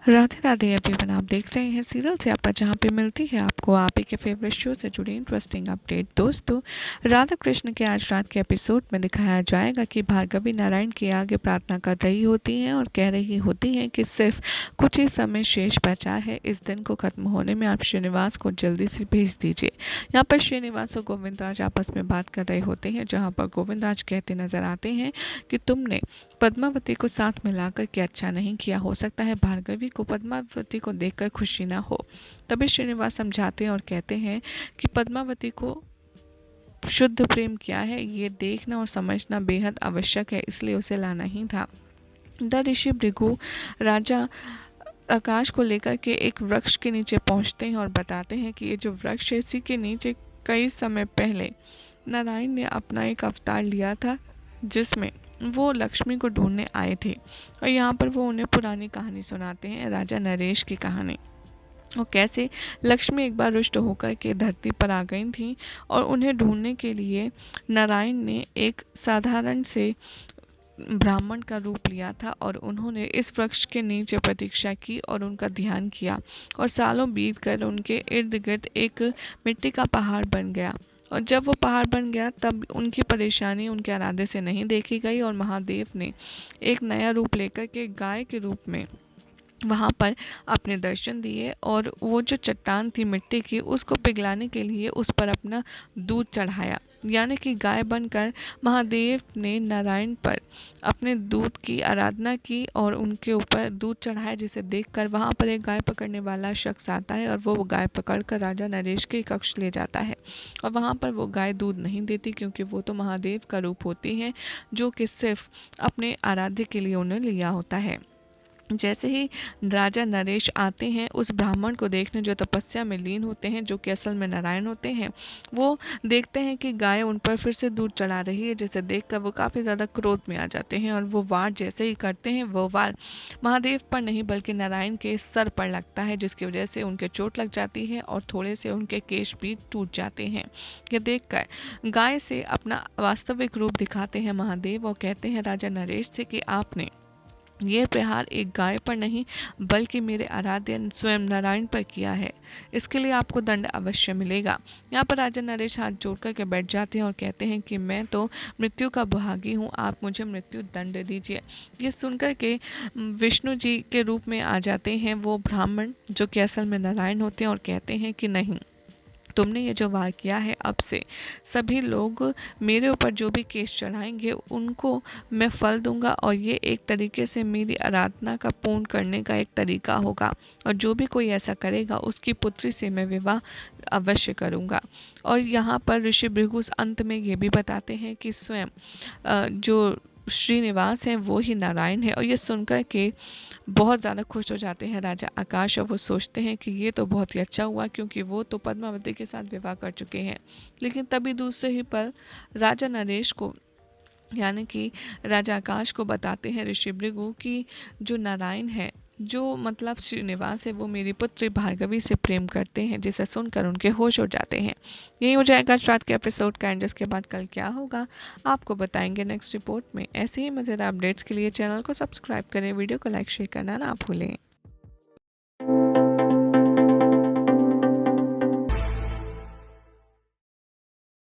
Radhe Radhe everyone, आप देख रहे हैं सीरियल से आपा, जहाँ पे मिलती है आपको आप ही के फेवरेट शो से जुड़ी इंटरेस्टिंग अपडेट। दोस्तों, राधा कृष्ण के आज रात के एपिसोड में दिखाया जाएगा कि भार्गवी नारायण के आगे प्रार्थना कर रही होती हैं और कह रही होती हैं कि सिर्फ कुछ ही समय शेष बचा है, इस दिन को खत्म होने में आप श्रीनिवास को जल्दी से भेज दीजिए। यहाँ पर श्रीनिवास और गोविंदराज आपस में बात कर रहे होते हैं, जहाँ पर गोविंदराज कहते नजर आते हैं कि तुमने पद्मावती को साथ मिलाकर के अच्छा नहीं किया, हो सकता है भार्गवी को पद्मावती को देखकर खुशी ना हो। तभी श्रीनिवास समझाते हैं और कहते हैं कि पद्मावती को शुद्ध प्रेम क्या है ये देखना और समझना बेहद आवश्यक है, इसलिए उसे लाना ही था। द ऋषि भृगु राजा आकाश को लेकर के एक वृक्ष के नीचे पहुंचते हैं और बताते हैं कि ये जो वृक्ष है, इसी के नीचे कई समय पहले नारायण ने अपना एक अवतार लिया था, जिसमें वो लक्ष्मी को ढूंढने आए थे। और यहाँ पर वो उन्हें पुरानी कहानी सुनाते हैं, राजा नरेश की कहानी, और कैसे लक्ष्मी एक बार रुष्ट होकर के धरती पर आ गई थी और उन्हें ढूंढने के लिए नारायण ने एक साधारण से ब्राह्मण का रूप लिया था और उन्होंने इस वृक्ष के नीचे प्रतीक्षा की और उनका ध्यान किया, और सालों बीत कर उनके इर्द गिर्द एक मिट्टी का पहाड़ बन गया। और जब वो पहाड़ बन गया तब उनकी परेशानी उनके इरादे से नहीं देखी गई और महादेव ने एक नया रूप लेकर के गाय के रूप में वहाँ पर अपने दर्शन दिए, और वो जो चट्टान थी मिट्टी की, उसको पिघलाने के लिए उस पर अपना दूध चढ़ाया। यानी कि गाय बनकर महादेव ने नारायण पर अपने दूध की आराधना की और उनके ऊपर दूध चढ़ाया, जिसे देखकर वहाँ पर एक गाय पकड़ने वाला शख्स आता है और वो गाय पकड़कर राजा नरेश के कक्ष ले जाता है। और वहाँ पर वो गाय दूध नहीं देती, क्योंकि वो तो महादेव का रूप होती है, जो कि सिर्फ अपने आराध्य के लिए उन्हें लिया होता है। जैसे ही राजा नरेश आते हैं उस ब्राह्मण को देखने, जो तपस्या में लीन होते हैं, जो कि असल में नारायण होते हैं, वो देखते हैं कि गाय उन पर फिर से दूध चढ़ा रही है, जिसे देखकर वो काफ़ी ज़्यादा क्रोध में आ जाते हैं और वो वार जैसे ही करते हैं, वो वार महादेव पर नहीं बल्कि नारायण के सर पर लगता है, जिसकी वजह से उनके चोट लग जाती है और थोड़े से उनके केश भी टूट जाते हैं। ये देखकर गाय से अपना वास्तविक रूप दिखाते हैं महादेव और कहते हैं राजा नरेश से कि आपने ये प्रहार एक गाय पर नहीं बल्कि मेरे आराध्य स्वयं नारायण पर किया है, इसके लिए आपको दंड अवश्य मिलेगा। यहाँ पर राजा नरेश हाथ जोड़ करके बैठ जाते हैं और कहते हैं कि मैं तो मृत्यु का भागी हूँ, आप मुझे मृत्यु दंड दीजिए। ये सुनकर के विष्णु जी के रूप में आ जाते हैं वो ब्राह्मण, जो कि असल में नारायण होते हैं, और कहते हैं कि नहीं, तुमने ये जो वार किया है, अब से सभी लोग मेरे ऊपर जो भी केस चढ़ाएंगे उनको मैं फल दूंगा, और ये एक तरीके से मेरी आराधना का पूर्ण करने का एक तरीका होगा, और जो भी कोई ऐसा करेगा उसकी पुत्री से मैं विवाह अवश्य करूंगा। और यहाँ पर ऋषि भृगु अंत में ये भी बताते हैं कि स्वयं जो श्रीनिवास हैं वो ही नारायण है, और ये सुनकर के बहुत ज़्यादा खुश हो जाते हैं राजा आकाश, और वो सोचते हैं कि ये तो बहुत ही अच्छा हुआ, क्योंकि वो तो पद्मावती के साथ विवाह कर चुके हैं। लेकिन तभी दूसरे ही पल राजा नरेश को, यानी कि राजा आकाश को बताते हैं ऋषि भृगु कि जो नारायण है, जो मतलब श्रीनिवास है, वो मेरी पुत्री भार्गवी से प्रेम करते हैं, जिसे सुनकर उनके होश हो जाते हैं। यही हो जाएगा आज रात के एपिसोड का एंड। जिसके बाद कल क्या होगा आपको बताएंगे नेक्स्ट रिपोर्ट में। ऐसे ही मज़ेदार अपडेट्स के लिए चैनल को सब्सक्राइब करें, वीडियो को लाइक शेयर करना ना भूलें।